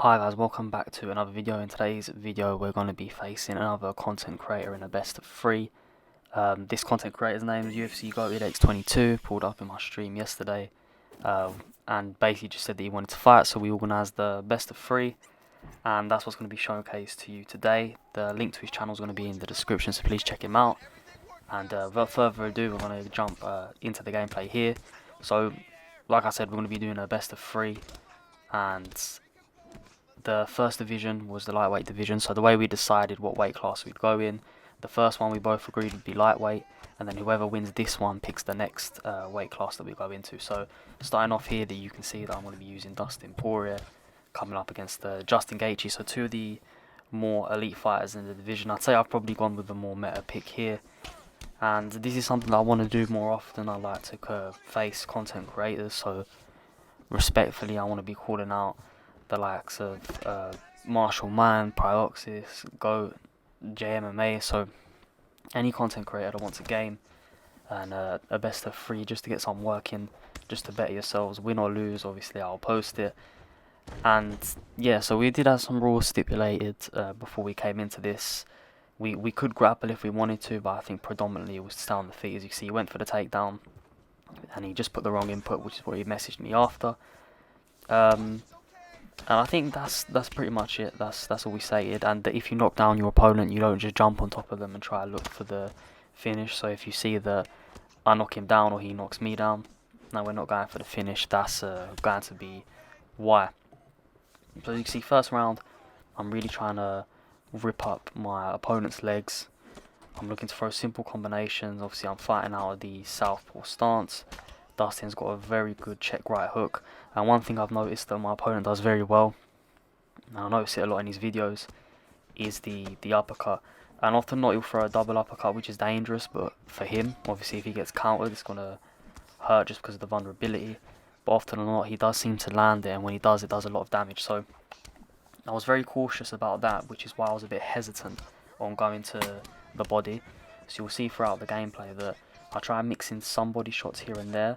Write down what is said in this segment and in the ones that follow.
Hi guys, welcome back to another video. In today's video we're going to be facing another content creator in a best of 3. This content creator's name is UFC X22, pulled up in my stream yesterday, and basically just said that he wanted to fight, so we organised the best of 3, and that's what's going to be showcased to you today. The link to his channel is going to be in the description, so please check him out. And without further ado, we're going to jump into the gameplay here. So like I said, we're going to be doing a best of 3, and the first division was the lightweight division. So the way we decided what weight class we'd go in, the first one we both agreed would be lightweight, and then whoever wins this one picks the next weight class that we go into. So starting off here, that you can see that I'm going to be using Dustin Poirier coming up against Justin Gaethje. So two of the more elite fighters in the division. I'd say I've probably gone with a more meta pick here, and this is something that I want to do more often. I like to face content creators, so respectfully I want to be calling out the likes of Marshall Man, Prioxis, Goat, JMMA, so any content creator that wants a game and a best of 3 just to get some work in, just to better yourselves, win or lose, obviously I'll post it. And yeah, so we did have some rules stipulated before we came into this. We could grapple if we wanted to, but I think predominantly it was to stay on the feet. As you see, he went for the takedown and he just put the wrong input, which is what he messaged me after. And I think that's pretty much it. That's all we stated. And that if you knock down your opponent, you don't just jump on top of them and try to look for the finish. So if you see that I knock him down or he knocks me down, no, we're not going for the finish. That's going to be why. So you can see, first round, I'm really trying to rip up my opponent's legs. I'm looking to throw simple combinations. Obviously, I'm fighting out of the southpaw stance. Dustin's got a very good check right hook, and one thing I've noticed that my opponent does very well, and I notice it a lot in his videos, is the uppercut. And often not, he'll throw a double uppercut, which is dangerous, but for him, obviously if he gets countered, it's going to hurt just because of the vulnerability. But often or not, he does seem to land it, and when he does, it does a lot of damage. So I was very cautious about that, which is why I was a bit hesitant on going to the body. So you'll see throughout the gameplay that I try and mix in some body shots here and there,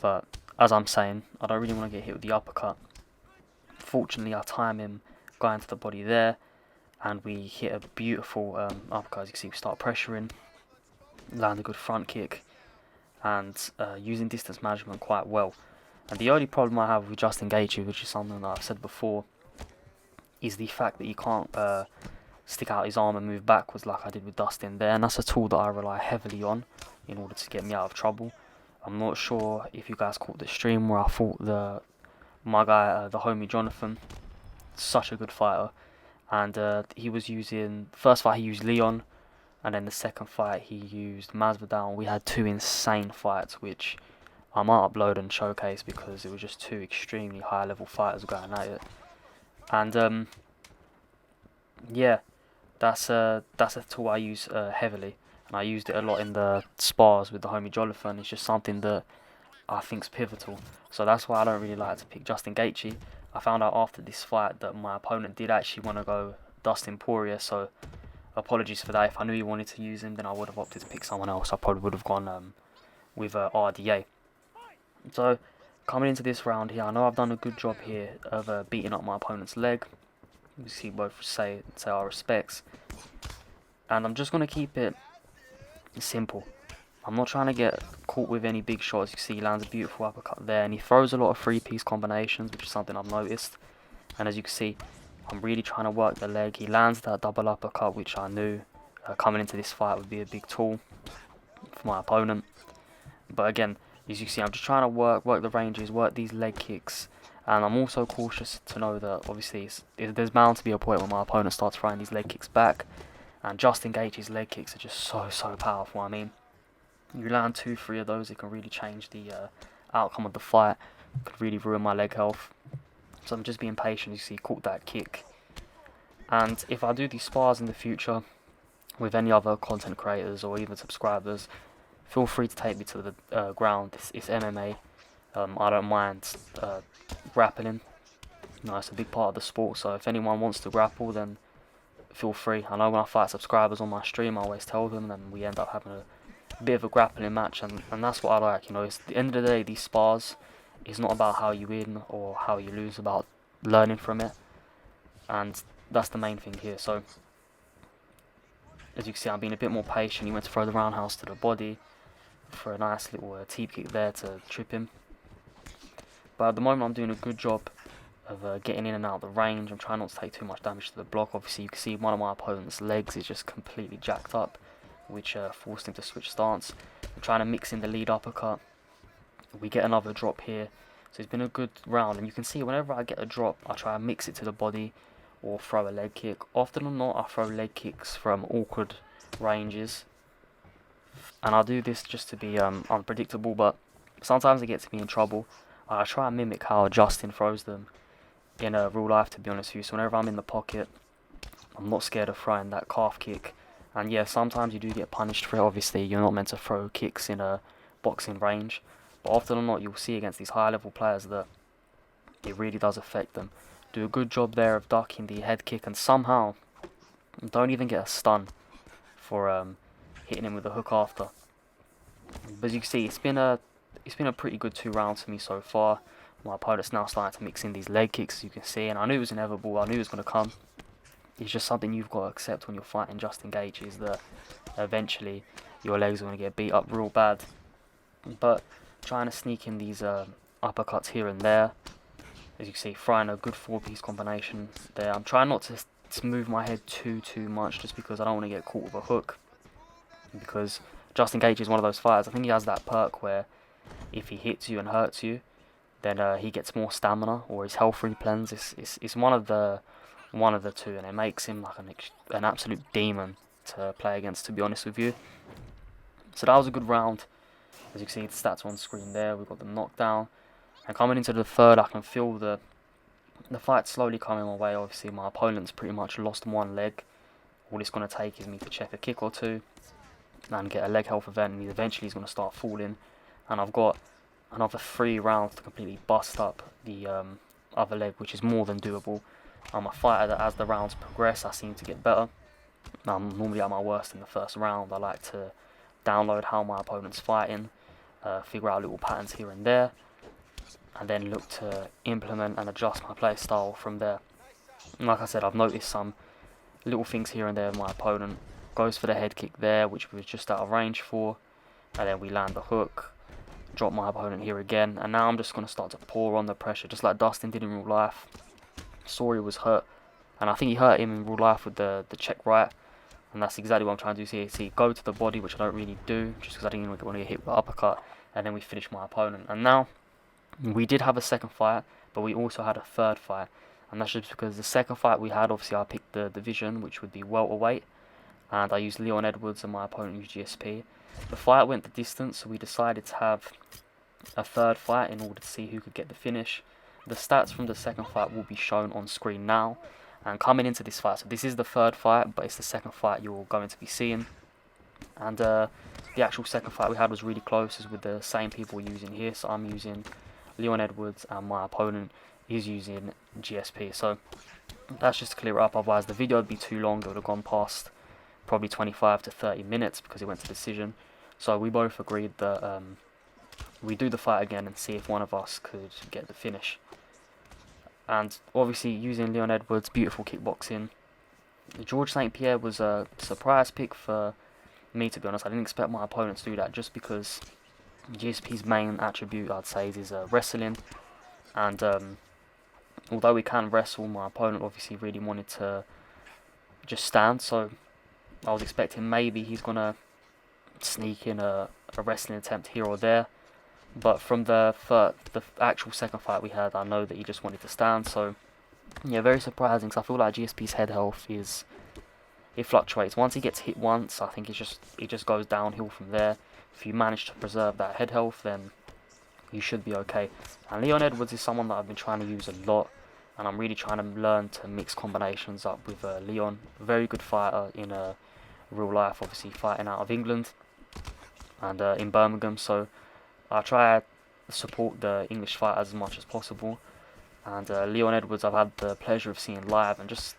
but as I'm saying, I don't really want to get hit with the uppercut. Fortunately, I time him going to the body there, and we hit a beautiful uppercut. As you can see, we start pressuring, land a good front kick, and using distance management quite well. And the only problem I have with Justin Gaethje, which is something that I've said before, is the fact that you can't stick out his arm and move backwards like I did with Dustin there, and that's a tool that I rely heavily on in order to get me out of trouble. I'm not sure if you guys caught the stream where I fought my guy, the homie Jonathan, such a good fighter, and he was using, first fight he used Leon, and then the second fight he used Masvidal. We had two insane fights, which I might upload and showcase because it was just two extremely high level fighters going at it. And yeah, that's a tool I use heavily, and I used it a lot in the spars with the homie Jonathan. It's just something that I think's pivotal, so that's why I don't really like to pick Justin Gaethje. I found out after this fight that my opponent did actually want to go Dustin Poirier, so apologies for that. If I knew he wanted to use him, then I would have opted to pick someone else. I probably would have gone with RDA. So coming into this round here, I know I've done a good job here of beating up my opponent's leg. You see both say our respects, and I'm just going to keep it simple. I'm not trying to get caught with any big shots. You see he lands a beautiful uppercut there, and he throws a lot of 3-piece combinations, which is something I've noticed. And as you can see, I'm really trying to work the leg. He lands that double uppercut, which I knew coming into this fight would be a big tool for my opponent. But again, as you see, I'm just trying to work the ranges, work these leg kicks. And I'm also cautious to know that obviously there's bound to be a point where my opponent starts throwing these leg kicks back. And Justin Gaethje's leg kicks are just so powerful. I mean, you land 2-3 of those, it can really change the outcome of the fight. It could really ruin my leg health. So I'm just being patient. You see, caught that kick. And if I do these spars in the future with any other content creators or even subscribers, feel free to take me to the ground. It's MMA. I don't mind grappling. It's a big part of the sport, so if anyone wants to grapple, then feel free. I know when I fight subscribers on my stream, I always tell them, and we end up having a bit of a grappling match, and that's what I like. It's at the end of the day, these spars, it's not about how you win or how you lose, about learning from it. and that's the main thing here. So as you can see, I'm being a bit more patient. He went to throw the roundhouse to the body for a nice little teep kick there to trip him. But at the moment I'm doing a good job of getting in and out of the range. I'm trying not to take too much damage to the block. Obviously you can see one of my opponent's legs is just completely jacked up, which forced him to switch stance. I'm trying to mix in the lead uppercut. We get another drop here. So it's been a good round, and you can see whenever I get a drop I try and mix it to the body or throw a leg kick. Often or not I throw leg kicks from awkward ranges, and I do this just to be unpredictable, but sometimes it gets me in trouble. I try and mimic how Justin throws them in real life, to be honest with you. So whenever I'm in the pocket, I'm not scared of throwing that calf kick. And yeah, sometimes you do get punished for it. Obviously you're not meant to throw kicks in a boxing range, but often or not you'll see against these high level players that it really does affect them. Do a good job there of ducking the head kick, and somehow don't even get a stun for hitting him with a hook after. But as you can see, it's been a pretty good 2 rounds for me so far. My opponent's now starting to mix in these leg kicks, as you can see, and I knew it was inevitable. I knew it was going to come. It's just something you've got to accept when you're fighting Justin Gaethje, is that eventually your legs are going to get beat up real bad. But trying to sneak in these uppercuts here and there. As you can see, throwing a good 4-piece combination there. I'm trying not to move my head too much, just because I don't want to get caught with a hook. Because Justin Gaethje is one of those fighters. I think he has that perk where if he hits you and hurts you, then he gets more stamina, or his health replens. It's one of the two, and it makes him like an absolute demon to play against, to be honest with you. So that was a good round. As you can see, the stats on screen there. We've got the knockdown, and coming into the third, I can feel the fight slowly coming my way. Obviously my opponent's pretty much lost one leg. All it's going to take is me to check a kick or two and get a leg health event, and eventually he's going to start falling. And I've got another 3 rounds to completely bust up the other leg, which is more than doable. I'm a fighter that, as the rounds progress, I seem to get better. I'm normally at my worst in the first round. I like to download how my opponent's fighting, figure out little patterns here and there, and then look to implement and adjust my play style from there. And like I said, I've noticed some little things here and there. My opponent goes for the head kick there, which we was just out of range for, and then we land the hook, drop my opponent here again, and now I'm just going to start to pour on the pressure, just like Dustin did in real life. Saw he was hurt, and I think he hurt him in real life with the check right, and that's exactly what I'm trying to do here. See, go to the body, which I don't really do, just because I didn't even want to get hit with the uppercut, and then we finish my opponent. And now, we did have a second fight, but we also had a third fight, and that's just because the second fight we had, obviously I picked the division, which would be welterweight, and I used Leon Edwards and my opponent used GSP. The fight went the distance, so we decided to have a third fight in order to see who could get the finish. The stats from the second fight will be shown on screen now. And coming into this fight, so this is the third fight, but it's the second fight you're going to be seeing. And the actual second fight we had was really close, as with the same people using here. So I'm using Leon Edwards and my opponent is using GSP. So that's just to clear it up, otherwise the video would be too long. It would have gone past probably 25 to 30 minutes because it went to decision. So we both agreed that we do the fight again and see if one of us could get the finish. And obviously using Leon Edwards, beautiful kickboxing. George St. Pierre was a surprise pick for me, to be honest. I didn't expect my opponent to do that, just because GSP's main attribute, I'd say, is wrestling. And although we can wrestle, my opponent obviously really wanted to just stand. So I was expecting maybe he's going to sneak in a wrestling attempt here or there. But from the actual second fight we had, I know that he just wanted to stand. So yeah, very surprising, because I feel like GSP's head health it fluctuates. Once he gets hit once, I think it just goes downhill from there. If you manage to preserve that head health, then you should be okay. And Leon Edwards is someone that I've been trying to use a lot, and I'm really trying to learn to mix combinations up with Leon. Very good fighter in real life, obviously fighting out of England and in Birmingham. So I try to support the English fighters as much as possible. And Leon Edwards, I've had the pleasure of seeing live, and just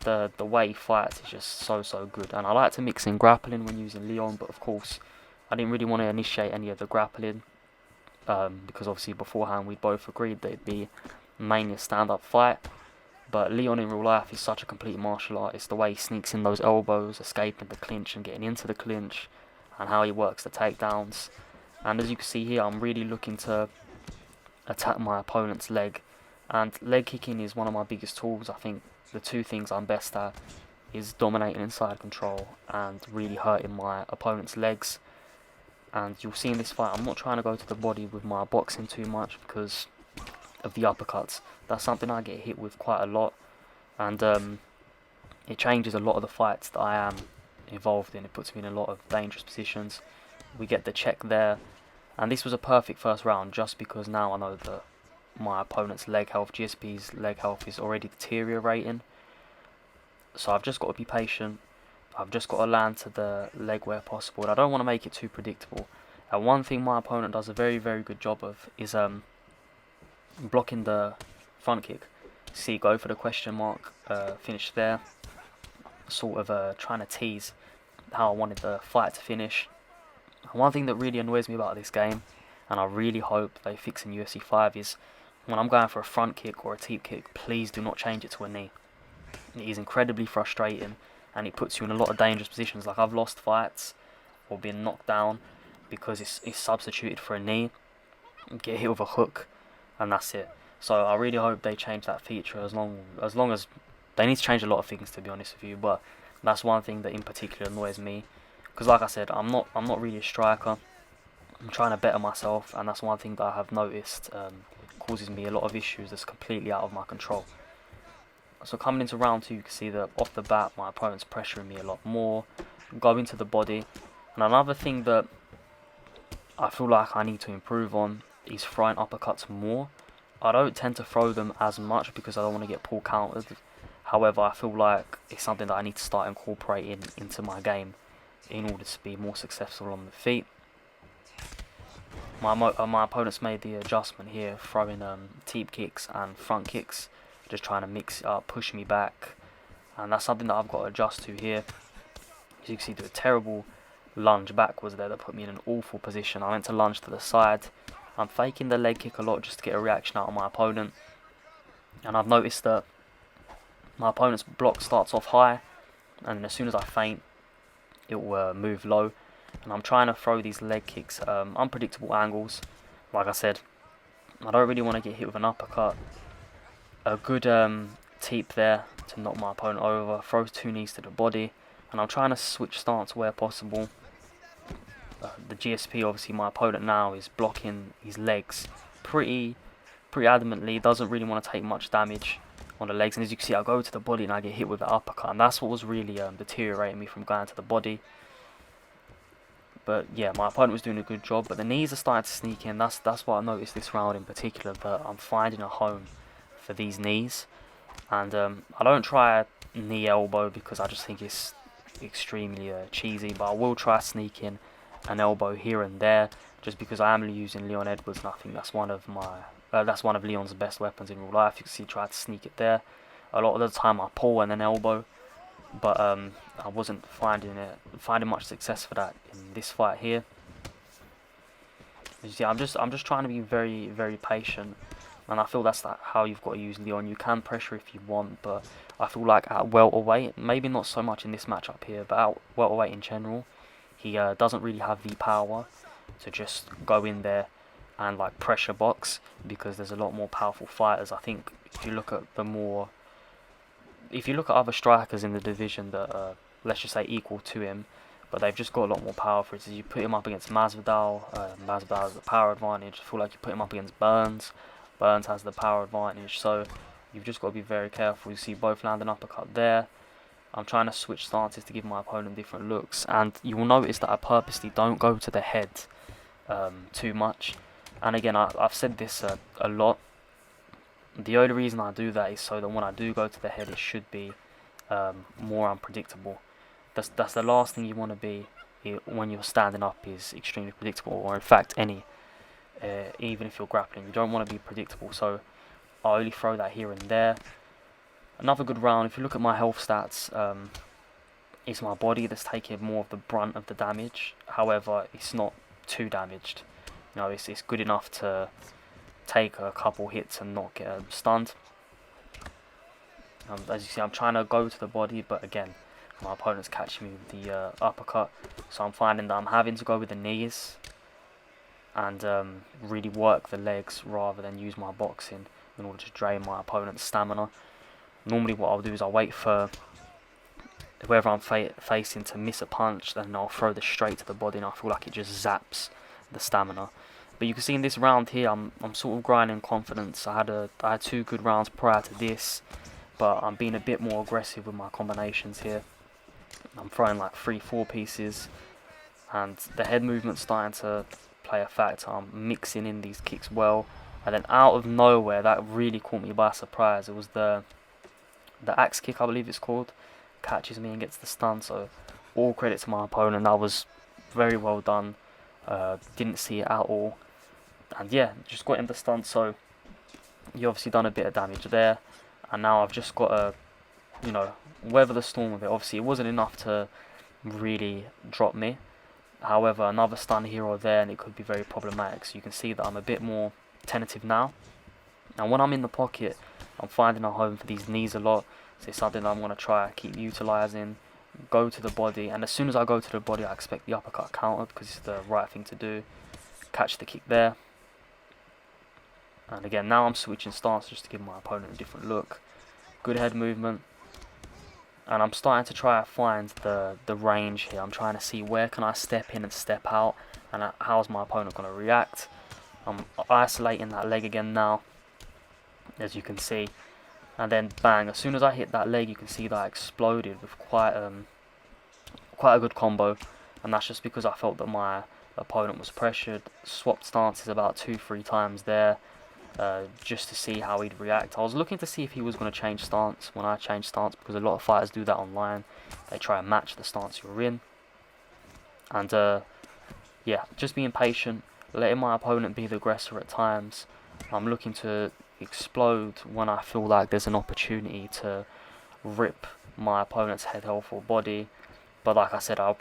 the way he fights is just so good. And I like to mix in grappling when using Leon, but of course I didn't really want to initiate any of the grappling, because obviously beforehand we both agreed that it'd be mainly a stand-up fight. But Leon in real life is such a complete martial artist. The way he sneaks in those elbows, escaping the clinch and getting into the clinch, and how he works the takedowns. And as you can see here, I'm really looking to attack my opponent's leg. And leg kicking is one of my biggest tools. I think the two things I'm best at is dominating inside control and really hurting my opponent's legs. And you'll see in this fight, I'm not trying to go to the body with my boxing too much because of the uppercuts. That's something I get hit with quite a lot, and it changes a lot of the fights that I am involved in. It puts me in a lot of dangerous positions. We get the check there, and this was a perfect first round just because now I know that my opponent's leg health, GSP's leg health, is already deteriorating. So I've just got to be patient. I've just got to land to the leg where possible, and I don't want to make it too predictable. And one thing my opponent does a very, very good job of is blocking the front kick. See, go for the question mark, finish there. Sort of trying to tease how I wanted the fight to finish. And one thing that really annoys me about this game, and I really hope they fix in UFC 5, is when I'm going for a front kick or a teep kick, please do not change it to a knee. It is incredibly frustrating, and it puts you in a lot of dangerous positions. Like, I've lost fights or been knocked down because it's substituted for a knee, get hit with a hook, and that's it. So I really hope they change that feature. As long as they need to change a lot of things, to be honest with you, but that's one thing that in particular annoys me, because like I said, I'm not really a striker. I'm trying to better myself, and that's one thing that I have noticed causes me a lot of issues that's completely out of my control. So coming into round 2, you can see that off the bat my opponent's pressuring me a lot more, going to the body. And another thing that I feel like I need to improve on is throwing uppercuts more. I don't tend to throw them as much because I don't want to get pull countered. However, I feel like it's something that I need to start incorporating into my game in order to be more successful on the feet. My opponent's made the adjustment here, throwing teep kicks and front kicks, just trying to mix it up, push me back, and that's something that I've got to adjust to here. As you can see, do a terrible lunge backwards there that put me in an awful position. I went to lunge to the side. I'm faking the leg kick a lot just to get a reaction out of my opponent, and I've noticed that my opponent's block starts off high, and then as soon as I feint, it will move low. And I'm trying to throw these leg kicks at unpredictable angles. Like I said, I don't really want to get hit with an uppercut. A good teep there to knock my opponent over, throws 2 knees to the body, and I'm trying to switch stance where possible. The GSP, obviously my opponent now, is blocking his legs pretty adamantly, doesn't really want to take much damage on the legs, and as you can see, I go to the body and I get hit with the uppercut, and that's what was really deteriorating me from going to the body. But yeah, my opponent was doing a good job, but the knees are starting to sneak in. That's what I noticed this round in particular, that I'm finding a home for these knees. And I don't try knee elbow because I just think it's extremely cheesy, but I will try sneaking an elbow here and there, just because I am using Leon Edwards, and I think that's one of Leon's best weapons in real life. You can see he tried to sneak it there. A lot of the time I pull and then elbow, but I wasn't finding much success for that in this fight here. As you see, I'm just trying to be very, very patient, and I feel that's how you've got to use Leon. You can pressure if you want, but I feel like at welterweight, maybe not so much in this matchup here, but at welterweight in general, he doesn't really have the power to just go in there and like pressure box, because there's a lot more powerful fighters. I think if you look at other strikers in the division that let's just say equal to him, but they've just got a lot more power. For instance, you put him up against Masvidal, Masvidal has the power advantage. I feel like you put him up against Burns has the power advantage, so you've just got to be very careful. You see both land an uppercut there. I'm trying to switch stances to give my opponent different looks, and you will notice that I purposely don't go to the head too much. And again, I've said this a lot. The only reason I do that is so that when I do go to the head, it should be more unpredictable. That's the last thing you want to be when you're standing up, is extremely predictable, or in fact even if you're grappling, you don't want to be predictable. So I only throw that here and there. Another good round. If you look at my health stats, it's my body that's taking more of the brunt of the damage. However, it's not too damaged. You know, it's good enough to take a couple hits and not get stunned. As you see, I'm trying to go to the body, but again, my opponent's catching me with the uppercut. So I'm finding that I'm having to go with the knees and really work the legs rather than use my boxing in order to drain my opponent's stamina. Normally what I'll do is I'll wait for whoever I'm facing to miss a punch, then I'll throw this straight to the body, and I feel like it just zaps the stamina. But you can see in this round here, I'm sort of grinding confidence. I had 2 good rounds prior to this, but I'm being a bit more aggressive with my combinations here. I'm throwing like 3-4 pieces, and the head movement's starting to play a factor. I'm mixing in these kicks well, and then out of nowhere, that really caught me by surprise. It was the axe kick, I believe it's called, catches me and gets the stun. So all credit to my opponent. That was very well done. Didn't see it at all, and yeah, just got him the stun. So you obviously done a bit of damage there, and now I've just got to, weather the storm of it. Obviously, it wasn't enough to really drop me. However, another stun here or there, and it could be very problematic. So you can see that I'm a bit more tentative now. And when I'm in the pocket, I'm finding a home for these knees a lot. So it's something that I'm going to try to keep utilising. Go to the body, and as soon as I go to the body, I expect the uppercut counter because it's the right thing to do. Catch the kick there. And again, now I'm switching stance just to give my opponent a different look. Good head movement. And I'm starting to try to find the range here. I'm trying to see where can I step in and step out, and how's my opponent going to react. I'm isolating that leg again now, as you can see. And then bang, as soon as I hit that leg, you can see that I exploded with quite a good combo. And that's just because I felt that my opponent was pressured. Swapped stances about 2-3 times there, just to see how he'd react. I was looking to see if he was going to change stance when I changed stance, because a lot of fighters do that online. They try and match the stance you're in. And yeah, just being patient, letting my opponent be the aggressor at times. I'm looking to explode when I feel like there's an opportunity to rip my opponent's head, health or body. But like I said, I'll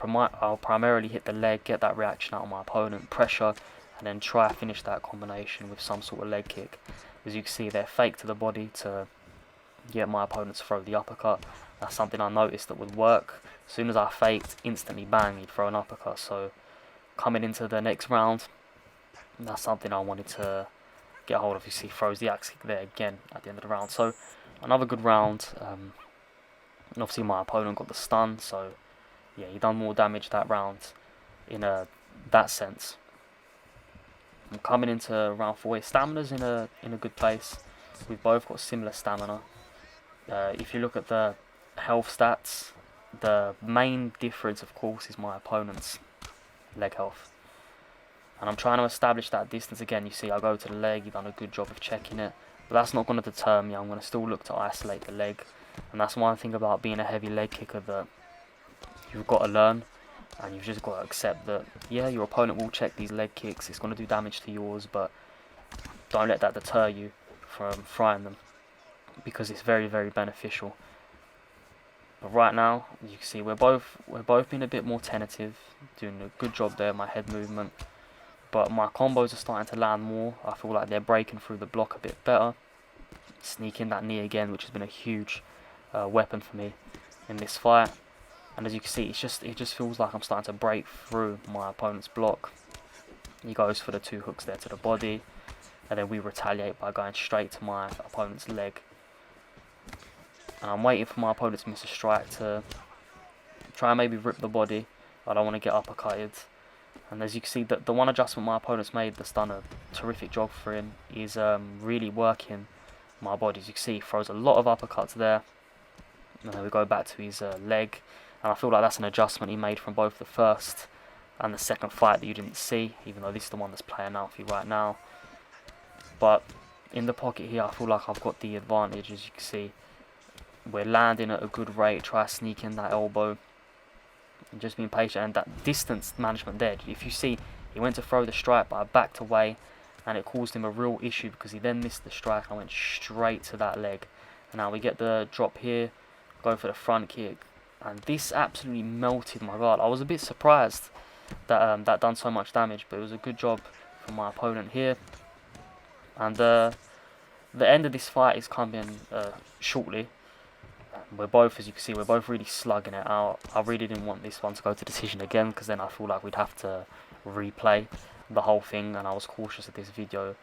primarily hit the leg, get that reaction out of my opponent, pressure, and then try to finish that combination with some sort of leg kick. As you can see, they're fake to the body to get my opponent to throw the uppercut. That's something I noticed that would work. As soon as I faked, instantly bang, he'd throw an uppercut. So coming into the next round, that's something I wanted to get hold of. You see, throws the axe kick there again at the end of the round. So another good round. And obviously my opponent got the stun, so yeah, he done more damage that round in that sense. I'm coming into round 4. Stamina's in a good place. We've both got similar stamina. If you look at the health stats, the main difference, of course, is my opponent's leg health. And I'm trying to establish that distance again. You see, I go to the leg. You've done a good job of checking it, but that's not going to deter me. I'm going to still look to isolate the leg, and that's one thing about being a heavy leg kicker that you've got to learn. And you've just got to accept that, yeah, your opponent will check these leg kicks. It's going to do damage to yours, but don't let that deter you from throwing them, because it's very, very beneficial. But right now, you can see we're both being a bit more tentative, doing a good job there, my head movement. But my combos are starting to land more. I feel like they're breaking through the block a bit better. Sneaking that knee again, which has been a huge weapon for me in this fight. And as you can see, it just feels like I'm starting to break through my opponent's block. He goes for the 2 hooks there to the body, and then we retaliate by going straight to my opponent's leg. And I'm waiting for my opponent to miss a strike to try and maybe rip the body. I don't want to get uppercutted. And as you can see, the one adjustment my opponent's made that's done a terrific job for him is really working my body. As you can see, he throws a lot of uppercuts there. And then we go back to his leg. And I feel like that's an adjustment he made from both the first and the second fight that you didn't see, even though this is the one that's playing out for you right now. But in the pocket here, I feel like I've got the advantage. As you can see, we're landing at a good rate. Try to sneak in that elbow. And just being patient. And that distance management there, if you see, he went to throw the strike, but I backed away. And it caused him a real issue because he then missed the strike. I went straight to that leg. And now we get the drop here. Go for the front kick. And this absolutely melted my guard. I was a bit surprised that that done so much damage, but it was a good job from my opponent here. And the end of this fight is coming shortly. we're both, as you can see, we're both really slugging it out. I really didn't want this one to go to decision again, because then I feel like we'd have to replay the whole thing, and I was cautious of this video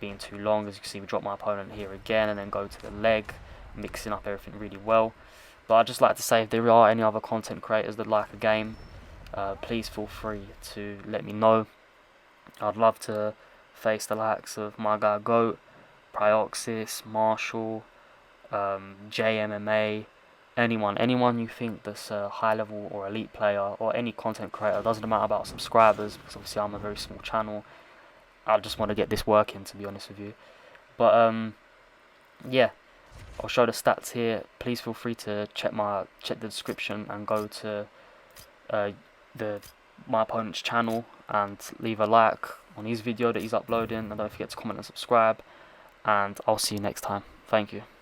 being too long. As you can see, we drop my opponent here again and then go to the leg, mixing up everything really well. But I'd just like to say, if there are any other content creators that like a game, please feel free to let me know. I'd love to face the likes of my guy Goat, Prioxis, Marshall, JMMA, anyone you think that's a high level or elite player, or any content creator. It doesn't matter about subscribers, because obviously I'm a very small channel. I just want to get this working, to be honest with you. But yeah, I'll show the stats here. Please feel free to check the description and go to my opponent's channel and leave a like on his video that he's uploading, and don't forget to comment and subscribe, and I'll see you next time. Thank you.